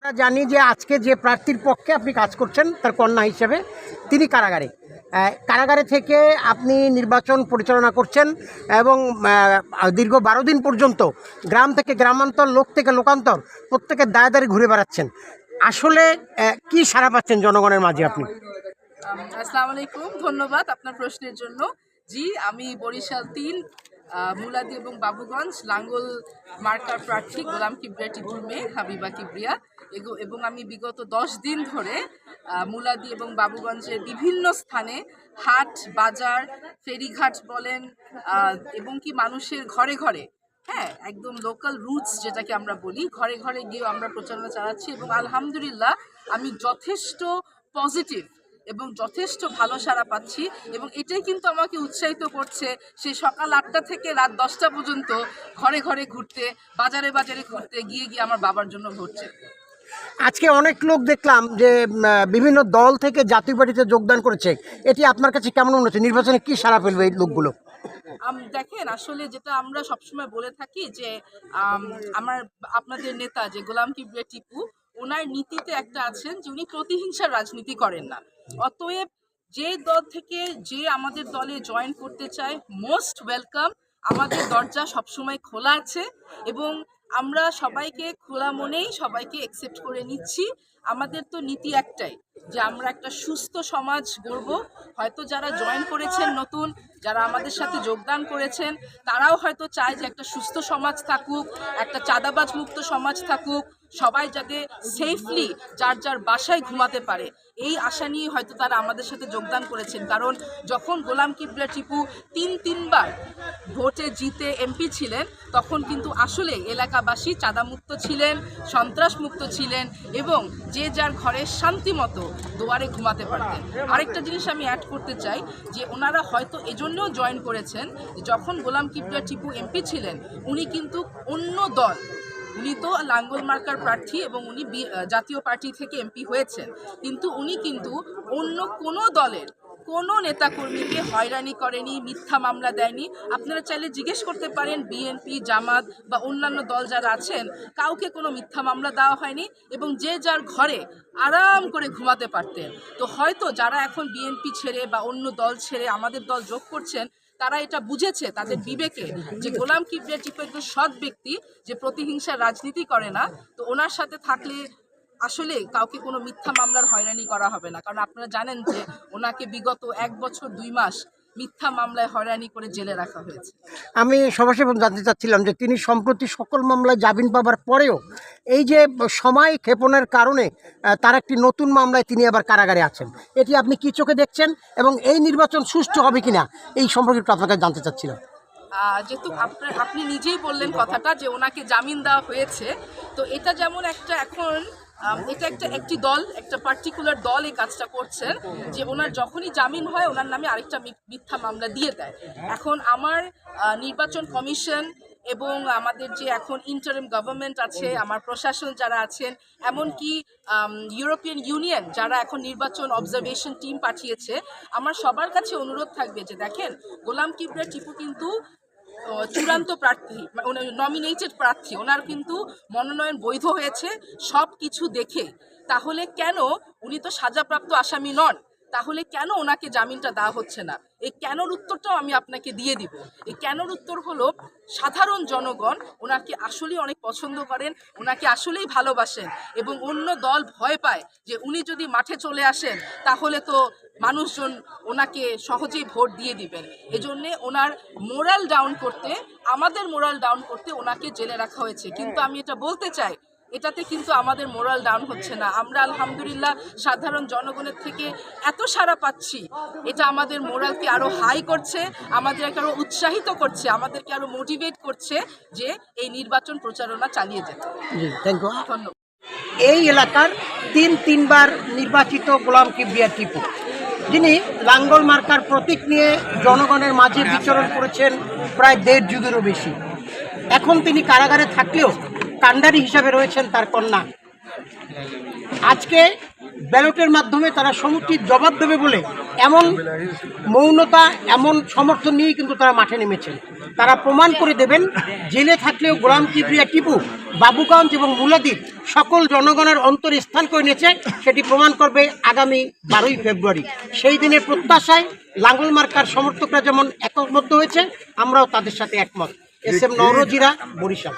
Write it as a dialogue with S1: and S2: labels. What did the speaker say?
S1: আমরা জানি যে আজকে যে প্রার্থীর পক্ষে আপনি কাজ করছেন তার কন্যা হিসেবে তিনি কারাগারে কারাগারে থেকে আপনি নির্বাচন পরিচালনা করছেন এবং দীর্ঘ 12 দিন পর্যন্ত গ্রাম থেকে গ্রামান্তর, লোক থেকে লোকান্তর প্রত্যেকের দায়ে দাঁড়িয়ে ঘুরে বেড়াচ্ছেন। আসলে কি সাড়া পাচ্ছেন জনগণের মাঝে আপনি?
S2: আসসালামু আলাইকুম, ধন্যবাদ আপনার প্রশ্নের জন্য। জি, আমি বরিশাল ৩ মুলাদি এবং বাবুগঞ্জ লাঙ্গল মার্কার প্রার্থী গোলাম কিবরিয়া টিপুর মেয়ে হাবিবা কিবরিয়া, এবং আমি বিগত 10 দিন ধরে মুলাদি এবং বাবুগঞ্জের বিভিন্ন স্থানে হাট, বাজার, ফেরিঘাট বলেন এবং কি মানুষের ঘরে ঘরে, হ্যাঁ, একদম লোকাল রুটস যেটাকে আমরা বলি, ঘরে ঘরে গিয়ে আমরা প্রচারণা চালাচ্ছি এবং আলহামদুলিল্লাহ আমি যথেষ্ট পজিটিভ এবং যথেষ্ট ভালো সাড়া পাচ্ছি। এবং এটাই কিন্তু আমাকে উৎসাহিত করছে সে সকাল 8টা থেকে রাত 10টা পর্যন্ত ঘরে ঘরে ঘুরতে, বাজারে বাজারে ঘুরতে, গিয়ে গিয়ে আমার বাবার জন্য ঘুরছে।
S1: আজকে অনেক লোক দেখলাম যে বিভিন্ন দল থেকে জাতীয় পার্টিতে যোগদান করেছে, এটি আপনার কাছে কেমন মনে হচ্ছে? নির্বাচনে কি সাড়া ফেলবে এই লোকগুলো?
S2: দেখেন, আসলে যেটা আমরা সবসময় বলে থাকি যে আপনাদের নেতা যে গোলাম কিবরিয়া টিপু, ওনার নীতিতে একটা আছেন যে উনি প্রতিহিংসার রাজনীতি করেন না। অতএব যে দল থেকে যে আমাদের দলে জয়েন করতে চায়, মোস্ট ওয়েলকাম। আমাদের দরজা সবসময় খোলা আছে এবং আমরা সবাইকে খোলা মনেই সবাইকে অ্যাকসেপ্ট করে নিচ্ছি। আমাদের তো নীতি একটাই যে আমরা একটা সুস্থ সমাজ গড়ব। হয়তো যারা জয়েন করেছেন নতুন, যারা আমাদের সাথে যোগদান করেছেন, তারাও হয়তো চায় যে একটা সুস্থ সমাজ থাকুক, একটা চাঁদাবাজ মুক্ত সমাজ থাকুক, সবাই যাতে সেফলি যার যার বাসায় ঘুমাতে পারে, এই আশা নিয়ে হয়তো তারা আমাদের সাথে যোগদান করেছেন। কারণ যখন গোলাম কিবরিয়া টিপু তিনবার ভোটে জিতে এমপি ছিলেন, তখন কিন্তু আসলে এলাকাবাসী চাঁদামুক্ত ছিলেন, সন্ত্রাসমুক্ত ছিলেন এবং যে যার ঘরে শান্তি মতো দুয়ারে ঘুমাতে পারতেন। আরেকটা জিনিস আমি অ্যাড করতে চাই যে ওনারা হয়তো এজন্যও জয়েন করেছেন, যখন গোলাম কিবরিয়া টিপু এমপি ছিলেন উনি কিন্তু অন্য দল, উনি তো লাঙ্গল মার্কার প্রার্থী এবং উনি জাতীয় পার্টি থেকে এমপি হয়েছেন, কিন্তু উনি কিন্তু অন্য কোনো দলের কোনো নেতাকর্মীকে হয়রানি করেনি, মিথ্যা মামলা দেয়নি। আপনারা চাইলে জিজ্ঞেস করতে পারেন বিএনপি, জামাত বা অন্যান্য দল যারা আছেন, কাউকে কোনো মিথ্যা মামলা দেওয়া হয়নি এবং যে যার ঘরে আরাম করে ঘুমাতে পারতেন। তো হয়তো যারা এখন বিএনপি ছেড়ে বা অন্য দল ছেড়ে আমাদের দল যোগ করছেন, তারা এটা বুঝেছে তাদের বিবেকে যে গোলাম কিবরিয়া টিপু একজন সৎ ব্যক্তি যে প্রতিহিংসার রাজনীতি করে না। তো ওনার সাথে থাকলে আসলে কাউকে কোনো মিথ্যা মামলার হয়রানি করা হবে না। কারণ আপনারা জানেন যে ওনাকে বিগত 1 বছর 2 মাস মিথ্যা মামলায় হয়রানি করে জেলে রাখা হয়েছে।
S1: আমি সরাসরি জানতে চাচ্ছিলাম যে তিনি সম্প্রতি সকল মামলায় জামিন পাবার পরেও এই যে সময় ক্ষেপণের কারণে তার একটি নতুন মামলায় তিনি আবার কারাগারে আছেন, এটি আপনি কি চোখে দেখছেন এবং এই নির্বাচন সুষ্ঠু হবে কিনা এই সম্পর্কে একটু আপনাকে জানতে চাচ্ছিলাম।
S2: যেহেতু আপনি নিজেই বললেন কথাটা যে ওনাকে জামিন দেওয়া হয়েছে, তো এটা যেমন একটা এখন এটা একটি দল, একটা পার্টিকুলার দল এই কাজটা করছেন যে ওনার যখনই জামিন হয় ওনার নামে আরেকটা মিথ্যা মামলা দিয়ে দেয়। এখন আমার নির্বাচন কমিশন এবং আমাদের যে এখন ইন্টারিম গভর্নমেন্ট আছে, আমার প্রশাসন যারা আছেন, এমনকি ইউরোপিয়ান ইউনিয়ন যারা এখন নির্বাচন অবজারভেশন টিম পাঠিয়েছে, আমার সবার কাছে অনুরোধ থাকবে যে দেখেন, গোলাম কিবরিয়া টিপু কিন্তু চূড়ান্ত প্রার্থী, নমিনেটেড প্রার্থী, ওনার কিন্তু মনোনয়ন বৈধ হয়েছে সব কিছু দেখে। তাহলে কেন, উনি তো সাজাপ্রাপ্ত আসামি নন, তাহলে কেন ওনাকে জামিনটা দেওয়া হচ্ছে না? এই কেনর উত্তরটাও আমি আপনাকে দিয়ে দিব। এই কেনর উত্তর হলো, সাধারণ জনগণ ওনাকে আসলেই অনেক পছন্দ করেন, ওনাকে আসলেই ভালোবাসেন এবং অন্য দল ভয় পায় যে উনি যদি মাঠে চলে আসেন তাহলে তো মানুষজন ওনাকে সহজেই ভোট দিয়ে দিবেন। এজন্যে ওনার মোরাল ডাউন করতে, আমাদের মোরাল ডাউন করতে ওনাকে জেলে রাখা হয়েছে। কিন্তু আমি এটা বলতে চাই, এটাতে কিন্তু আমাদের মোরাল ডাউন হচ্ছে না। আমরা আলহামদুলিল্লাহ সাধারণ জনগণের থেকে এত সাড়া পাচ্ছি, এটা আমাদের মোরালকে আরও হাই করছে, আমাদেরকে আরও উৎসাহিত করছে, আমাদেরকে আরও মোটিভেট করছে যে এই নির্বাচন প্রচারণা চালিয়ে যেতে। ধন্যবাদ।
S1: এই এলাকার তিনবার নির্বাচিত গোলাম কিবরিয়া টিপু, যিনি লাঙ্গল মার্কার প্রতীক নিয়ে জনগণের মাঝে বিচরণ করেছেন প্রায় 1.5 যুগেরও বেশি। এখন তিনি কারাগারে থাকলেও কাণ্ডারি হিসাবে রয়েছেন তার কন্যা। আজকে ব্যালটের মাধ্যমে তারা সমুচিত জবাব দেবে বলে এমন মৌনতা, এমন সমর্থন নিয়েই কিন্তু তারা মাঠে নেমেছেন। তারা প্রমাণ করে দেবেন জেলে থাকলেও গোলাম কিবরিয়া টিপু বাবুগঞ্জ এবং মুলাদ্বীপ সকল জনগণের অন্তরে স্থান করে নিয়েছে, সেটি প্রমাণ করবে আগামী 12ই ফেব্রুয়ারি। সেই দিনের প্রত্যাশায় লাঙ্গল মার্কার সমর্থকরা যেমন একমত হয়েছে, আমরাও তাদের সাথে একমত। এস এম নওরোজিরা, বরিশাল।